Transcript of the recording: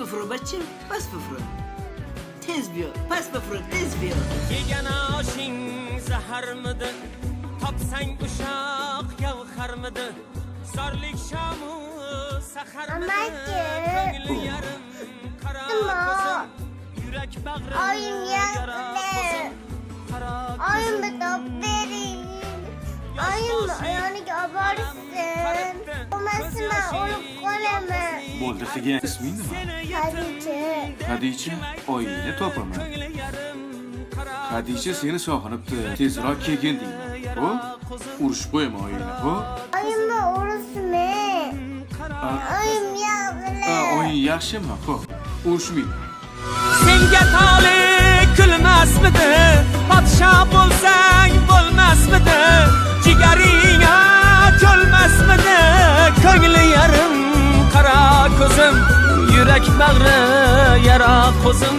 bufro bachim, pas bufro. Tez biyo, pas bufro, tez biyo. Yegana oshing zaharmidi, topsang ushaq yavharmidi, zorlik shamu saharmidi, ko'ngli yarim qara ko'zim, yurak bag'rim yara ko'zim, qara Oyun bitop verin. Oyun ayoniga oborsin. Olmasina o'lib qolaman. Bo'ldi, qilgan isming nima? Hadicha, oyingni topaman. Hadicha seni sog'inibdi. Tezroq kelgin deyman. Xo'p? Urishib qo'yma oyingni, xo'p? Oyimni urishmi? Oyim yaxshi. Oying yaxshimi? Xo'p. Urishmaydi. senga tole kulmasmidi, podsho bo'lsang bo'lmasmidi, jigaringga to'lmasmidi, ko'ngli yarim qara ko'zim, yurak bag'ri yara qo'zim.